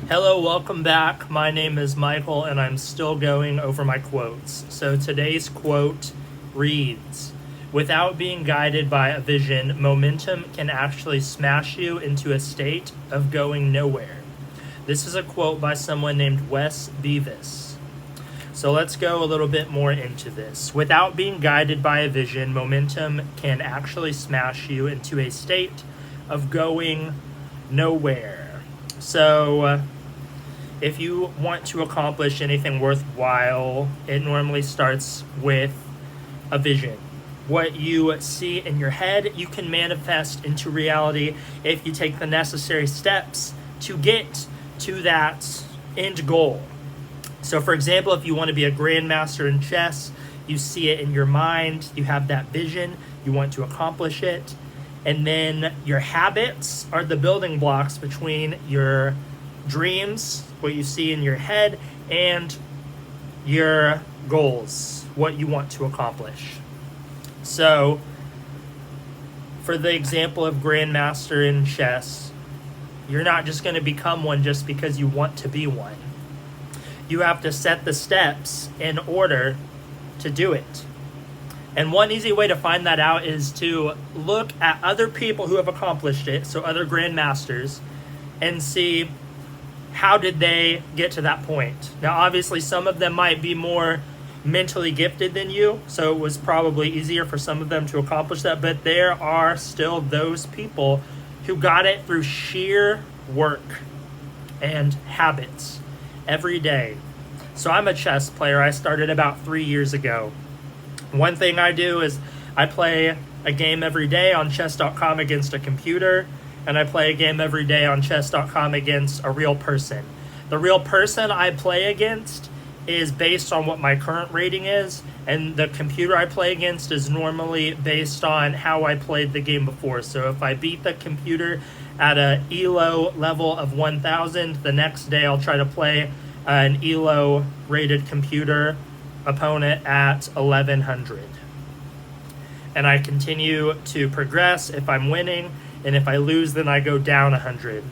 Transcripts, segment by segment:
Hello, welcome back. My name is Michael, and I'm still going over my quotes. So today's quote reads, "Without being guided by a vision, momentum can actually smash you into a state of going nowhere." This is a quote by someone named Wes Beavis. So let's go a little bit more into this. Without being guided by a vision, momentum can actually smash you into a state of going nowhere. So, if you want to accomplish anything worthwhile, it normally starts with a vision. What you see in your head, you can manifest into reality if you take the necessary steps to get to that end goal. So, for example, if you want to be a grandmaster in chess, you see it in your mind, you have that vision, you want to accomplish it, and then your habits are the building blocks between your dreams, what you see in your head, and your goals, what you want to accomplish. So, for the example of grandmaster in chess, you're not just going to become one just because you want to be one. You have to set the steps in order to do it. And one easy way to find that out is to look at other people who have accomplished it, so other grandmasters, and see how did they get to that point. Now, obviously, some of them might be more mentally gifted than you, so it was probably easier for some of them to accomplish that, but there are still those people who got it through sheer work and habits every day. So I'm a chess player. I started about 3 years ago. One thing I do is I play a game every day on chess.com against a computer, and I play a game every day on chess.com against a real person. The real person I play against is based on what my current rating is, and the computer I play against is normally based on how I played the game before. So if I beat the computer at an ELO level of 1000, the next day I'll try to play an ELO rated computer opponent at 1100. And I continue to progress if I'm winning, and if I lose, then I go down 100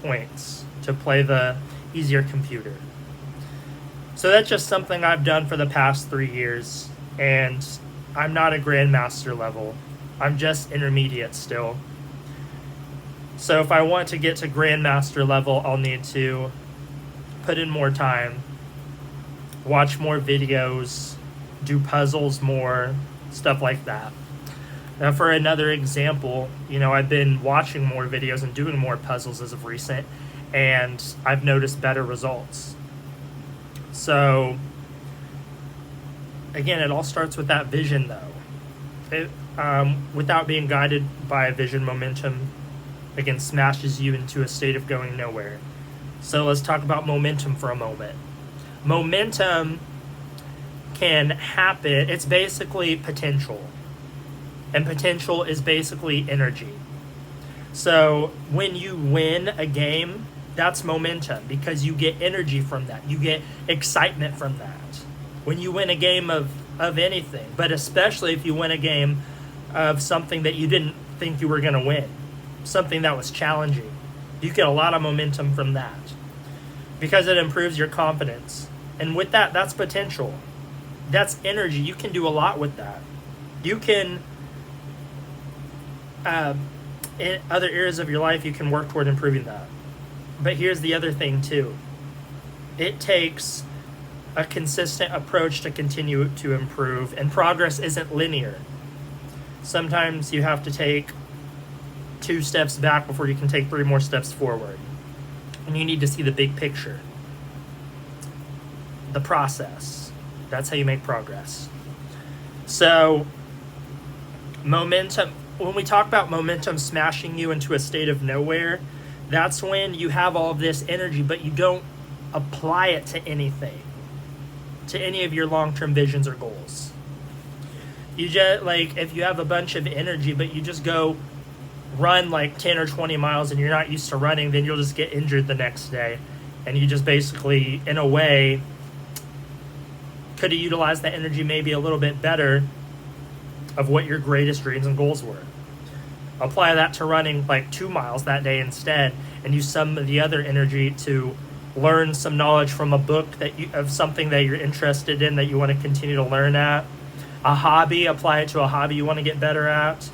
points to play the easier computer. So that's just something I've done for the past 3 years, and I'm not a grandmaster level. I'm just intermediate still. So if I want to get to grandmaster level, I'll need to put in more time, watch more videos, do puzzles more, stuff like that. Now, for another example, I've been watching more videos and doing more puzzles as of recent, and I've noticed better results. So, again, it all starts with that vision, though. Without being guided by a vision, momentum, again, smashes you into a state of going nowhere. So let's talk about momentum for a moment. Momentum can happen. It's basically potential. And potential is basically energy. So when you win a game, that's momentum because you get energy from that. You get excitement from that. When you win a game of anything, but especially if you win a game of something that you didn't think you were going to win, something that was challenging, you get a lot of momentum from that because it improves your confidence. And with that, that's potential. That's energy. You can do a lot with that. You can, in other areas of your life, you can work toward improving that. But here's the other thing, too. It takes a consistent approach to continue to improve, and progress isn't linear. Sometimes you have to take 2 steps back before you can take 3 more steps forward. And you need to see the big picture. The process. That's how you make progress. So, momentum, when we talk about momentum smashing you into a state of nowhere, that's when you have all of this energy, but you don't apply it to anything, to any of your long-term visions or goals. You just, if you have a bunch of energy, but you just go run 10 or 20 miles and you're not used to running, then you'll just get injured the next day. And you just basically, in a way, could have utilized that energy maybe a little bit better of what your greatest dreams and goals were. Apply that to running 2 miles that day instead, and use some of the other energy to learn some knowledge from a book of something that you're interested in that you want to continue to learn at. A hobby, apply it to a hobby you want to get better at.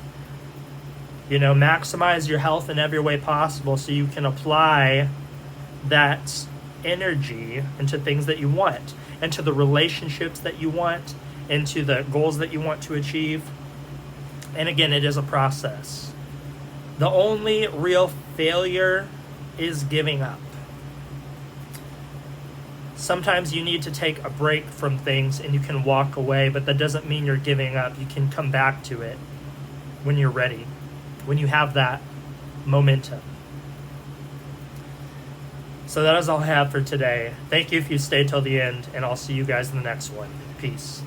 Maximize your health in every way possible so you can apply that energy into things that you want, into the relationships that you want, into the goals that you want to achieve. And again, it is a process. The only real failure is giving up. Sometimes you need to take a break from things and you can walk away, but that doesn't mean you're giving up. You can come back to it when you're ready, when you have that momentum. So that is all I have for today. Thank you if you stayed till the end, and I'll see you guys in the next one. Peace.